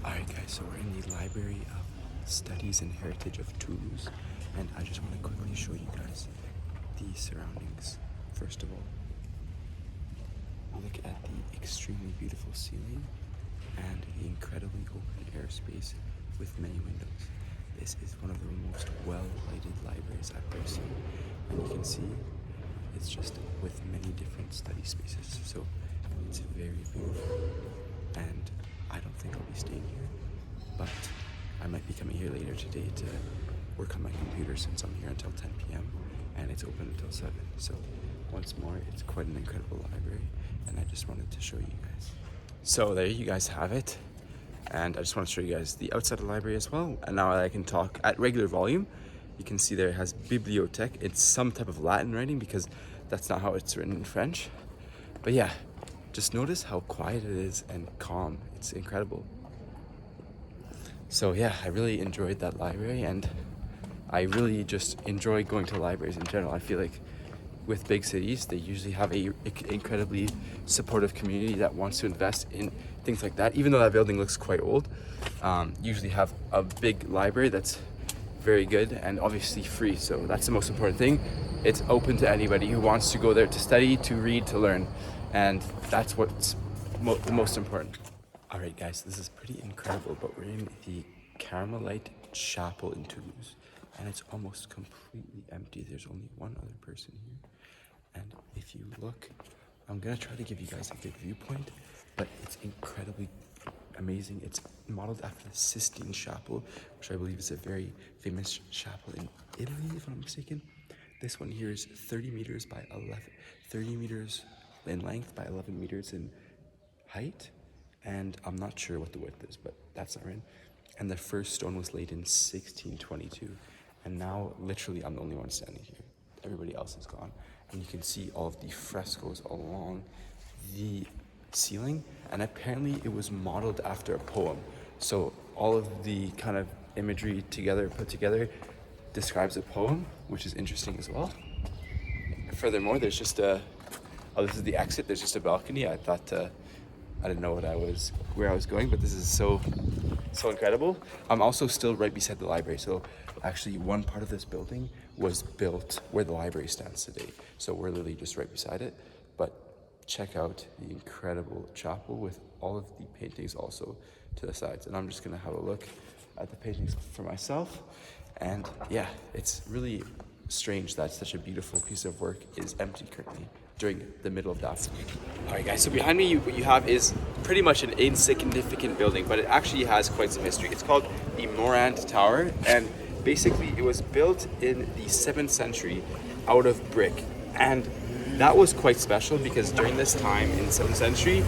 Alright guys, so we're in the Library of Studies and Heritage of Toulouse, and I just want to quickly show you guys the surroundings. First of all, look at the extremely beautiful ceiling and the incredibly open air space with many windows. This is one of the most well-lighted libraries I've ever seen, and you can see it's just with many different study spaces, so it's very beautiful. And I don't think I'll be staying here, but I might be coming here later today to work on my computer since I'm here until 10 p.m. and it's open until 7. So once more, it's quite an incredible library, and I just wanted to show you guys. So there you guys have it, and I just want to show you guys the outside of the library as well. And now I can talk at regular volume. You can see there it has bibliothèque. It's some type of Latin writing because that's not how it's written in French. But yeah, just notice how quiet it is and calm. It's incredible. So yeah, I really enjoyed that library, and I really just enjoy going to libraries in general. I feel like with big cities, they usually have a incredibly supportive community that wants to invest in things like that. Even though that building looks quite old, usually have a big library that's very good and obviously free. So that's the most important thing. It's open to anybody who wants to go there to study, to read, to learn. And that's what's the most important. All right, guys, this is pretty incredible, but we're in the Carmelite Chapel in Toulouse, and it's almost completely empty. There's only one other person here. And if you look, I'm gonna try to give you guys a good viewpoint, but it's incredibly amazing. It's modeled after the Sistine Chapel, which I believe is a very famous chapel in Italy, if I'm not mistaken. This one here is 30 meters in length by 11 meters in height, and I'm not sure what the width is, but that's not right. And the first stone was laid in 1622, and now literally I'm the only one standing here. Everybody else is gone, and you can see all of the frescoes along the ceiling, and apparently it was modeled after a poem. So all of the kind of imagery put together describes a poem, which is interesting as well. Furthermore, there's just this is the exit. There's just a balcony. I thought I didn't know where I was going, but this is so incredible. I'm also still right beside the library. So actually one part of this building was built where the library stands today. So we're literally just right beside it. But check out the incredible chapel with all of the paintings also to the sides. And I'm just gonna have a look at the paintings for myself. And yeah, it's really strange that such a beautiful piece of work is empty currently during the middle of the afternoon. All right, guys, so behind me, what you have is pretty much an insignificant building, but it actually has quite some history. It's called the Morand Tower, and basically it was built in the 7th century out of brick. And that was quite special because during this time in the 7th century,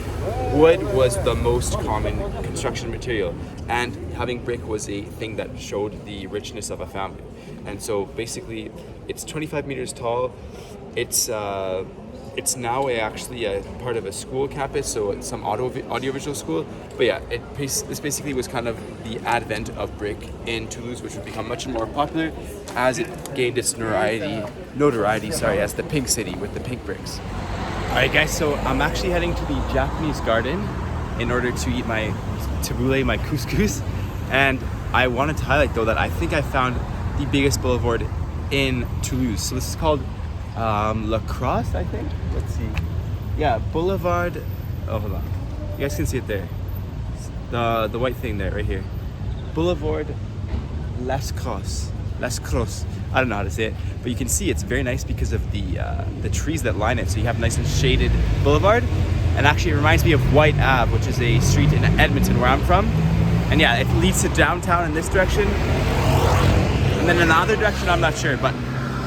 wood was the most common construction material, and having brick was a thing that showed the richness of a family. And so basically it's 25 meters tall. It's now actually a part of a school campus, so it's some audiovisual school. But yeah, this basically was kind of the advent of brick in Toulouse, which would become much more popular as it gained its notoriety as the pink city with the pink bricks. All right, guys, so I'm actually heading to the Japanese garden in order to eat my tabbouleh, my couscous. And I wanted to highlight, though, that I think I found the biggest boulevard in Toulouse. So this is called La Crosse, I think. Let's see. Yeah, Boulevard. Oh, hold on. You guys can see it there. The white thing there, right here. Boulevard Las Crosses. I don't know how to say it, but you can see it's very nice because of the trees that line it. So you have a nice and shaded boulevard, and actually it reminds me of White Ave, which is a street in Edmonton where I'm from. And yeah, it leads to downtown in this direction, and then in the other direction I'm not sure, but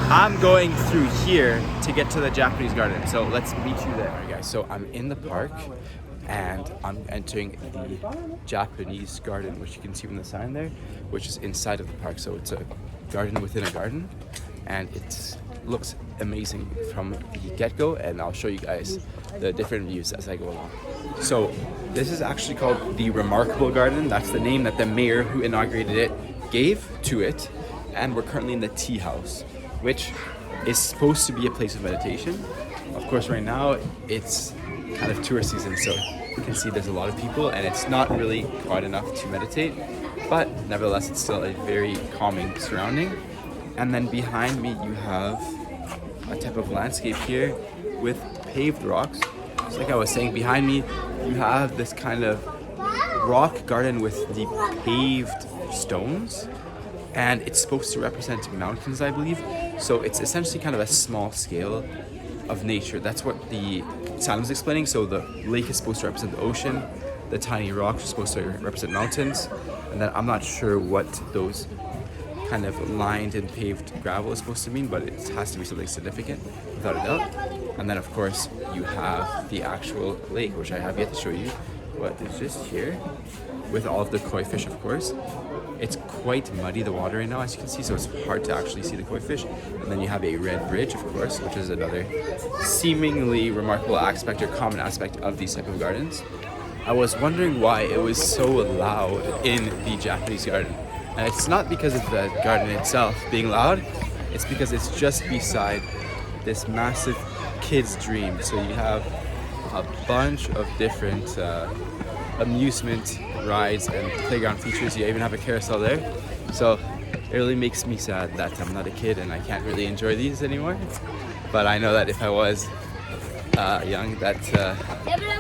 I'm going through here to get to the Japanese garden. So let's meet you there. All right, guys, so I'm in the park and I'm entering the Japanese garden, which you can see from the sign there, which is inside of the park. So it's a garden within a garden, and it looks amazing from the get-go, and I'll show you guys the different views as I go along. So this is actually called the Remarkable Garden. That's the name that the mayor who inaugurated it gave to it, and we're currently in the tea house, which is supposed to be a place of meditation. Of course, right now it's kind of tourist season, so you can see there's a lot of people, and it's not really quiet enough to meditate, but nevertheless it's still a very calming surrounding. And then behind me you have a type of landscape here with paved rocks. Just like I was saying, behind me you have this kind of rock garden with the paved stones, and it's supposed to represent mountains, I believe. So it's essentially kind of a small scale of nature. That's what the sign was explaining. So the lake is supposed to represent the ocean, the tiny rocks are supposed to represent mountains, and then I'm not sure what those kind of lined and paved gravel is supposed to mean, but it has to be something significant without a doubt. And then of course you have the actual lake, which I have yet to show you, but it's just here with all of the koi fish, of course. It's quite muddy, the water right now, as you can see, so it's hard to actually see the koi fish. And then you have a red bridge, of course, which is another seemingly remarkable aspect or common aspect of these type of gardens. I was wondering why it was so loud in the Japanese garden. And it's not because of the garden itself being loud, it's because it's just beside this massive kid's dream. So you have a bunch of different amusement rides and playground features. You even have a carousel there. So it really makes me sad that I'm not a kid and I can't really enjoy these anymore. But I know that if I was young, that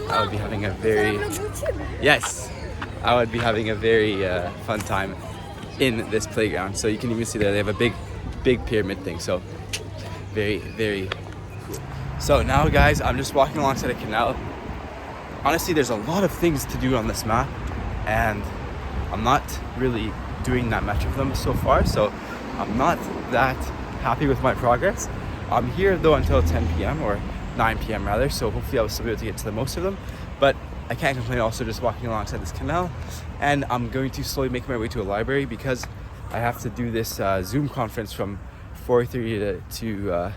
I would be having a very, I would be having a very fun time in this playground. So you can even see that they have a big pyramid thing. So very, very cool. So now guys, I'm just walking alongside a canal. Honestly, there's a lot of things to do on this map, and I'm not really doing that much of them so far, so I'm not that happy with my progress. I'm here though until 10 p.m. or 9 p.m. rather, so hopefully I'll still be able to get to the most of them. But I can't complain also just walking alongside this canal. And I'm going to slowly make my way to a library because I have to do this Zoom conference from 4:30 to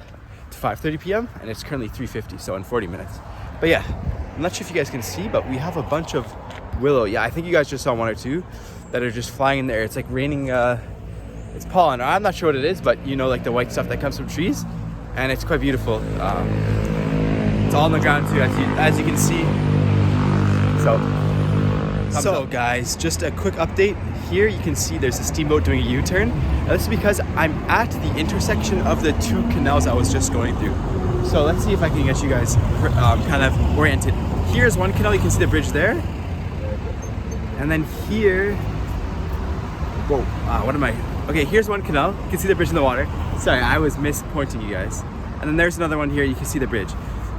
5:30 p.m. and it's currently 3:50, so in 40 minutes. But yeah, I'm not sure if you guys can see, but we have a bunch of willow. Yeah, I think you guys just saw one or two that are just flying in the air. It's like raining, it's pollen. I'm not sure what it is, but you know, like the white stuff that comes from trees, and it's quite beautiful. It's all on the ground too, as you can see. So guys, just a quick update. Here you can see there's a steamboat doing a U-turn. Now this is because I'm at the intersection of the two canals I was just going through. So let's see if I can get you guys kind of oriented. Here's one canal, you can see the bridge there. And then here, okay, here's one canal, you can see the bridge in the water. Sorry, I was mispointing you guys. And then there's another one here, you can see the bridge.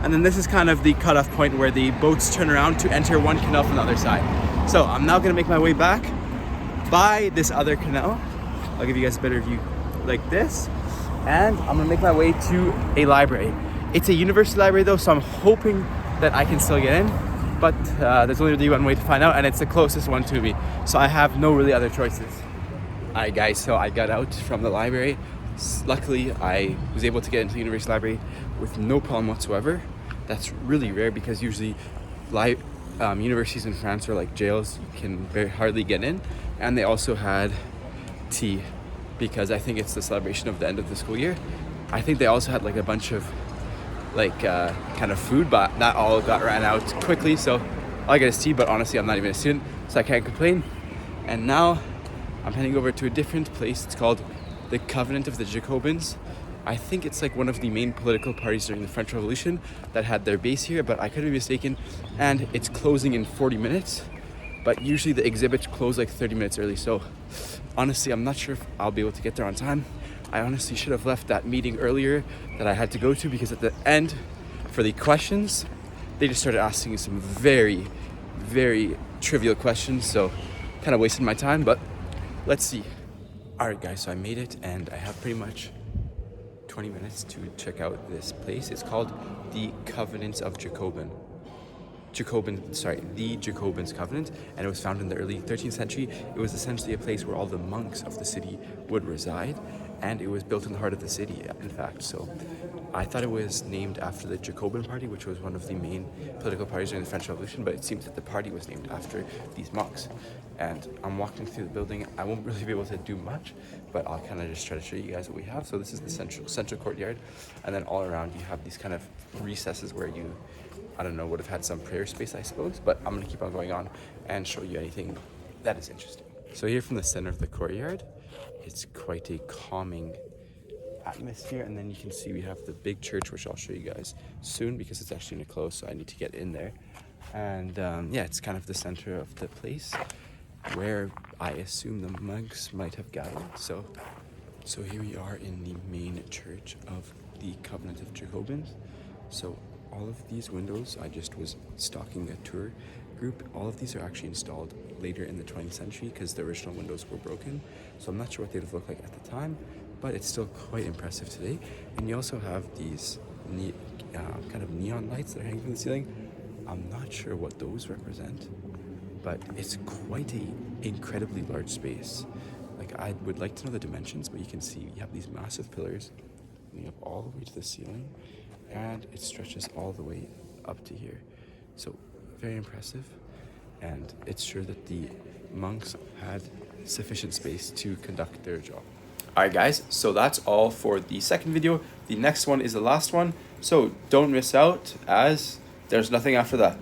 And then this is kind of the cutoff point where the boats turn around to enter one canal from the other side. So I'm now gonna make my way back by this other canal. I'll give you guys a better view like this. And I'm gonna make my way to a library. It's a university library though, so I'm hoping that I can still get in. But there's only really one way to find out, and it's the closest one to me. So I have no really other choices. Alright guys, so I got out from the library. Luckily, I was able to get into the university library with no problem whatsoever. That's really rare because usually universities in France are like jails. You can very hardly get in. And they also had tea because I think it's the celebration of the end of the school year. I think they also had like a bunch of like kind of food, but that all ran out quickly. So all I get is tea, but honestly, I'm not even a student, so I can't complain. And now I'm heading over to a different place. It's called the Covenant of the Jacobins. I think it's like one of the main political parties during the French Revolution that had their base here, but I could be mistaken. And it's closing in 40 minutes, but usually the exhibits close like 30 minutes early. So honestly, I'm not sure if I'll be able to get there on time. I honestly should have left that meeting earlier that I had to go to, because at the end, for the questions, they just started asking some very, very trivial questions. So kind of wasted my time, but let's see. All right guys, so I made it and I have pretty much 20 minutes to check out this place. It's called the Covenants of the Jacobins Covenant, and it was founded in the early 13th century. It was essentially a place where all the monks of the city would reside, and it was built in the heart of the city, in fact. So I thought it was named after the Jacobin Party, which was one of the main political parties during the French Revolution, but it seems that the party was named after these monks. And I'm walking through the building. I won't really be able to do much, but I'll kind of just try to show you guys what we have. So this is the central courtyard, and then all around you have these kind of recesses where you I don't know, would have had some prayer space, I suppose. But I'm gonna keep on going on and show you anything that is interesting. So here from the center of the courtyard, it's quite a calming atmosphere, and then you can see we have the big church, which I'll show you guys soon because it's actually gonna close, so I need to get in there. And yeah, it's kind of the center of the place where I assume the monks might have gathered. So here we are in the main church of the Covenant of Jacobins. So all of these windows, I just was stalking a tour group. All of these are actually installed later in the 20th century because the original windows were broken. So I'm not sure what they'd have looked like at the time, but it's still quite impressive today. And you also have these kind of neon lights that are hanging from the ceiling. I'm not sure what those represent, but it's quite a incredibly large space. Like, I would like to know the dimensions, but you can see you have these massive pillars leading up all the way to the ceiling, and it stretches all the way up to here. So very impressive, and it's sure that the monks had sufficient space to conduct their job. Alright guys, so that's all for the second video. The next one is the last one, so don't miss out, as there's nothing after that.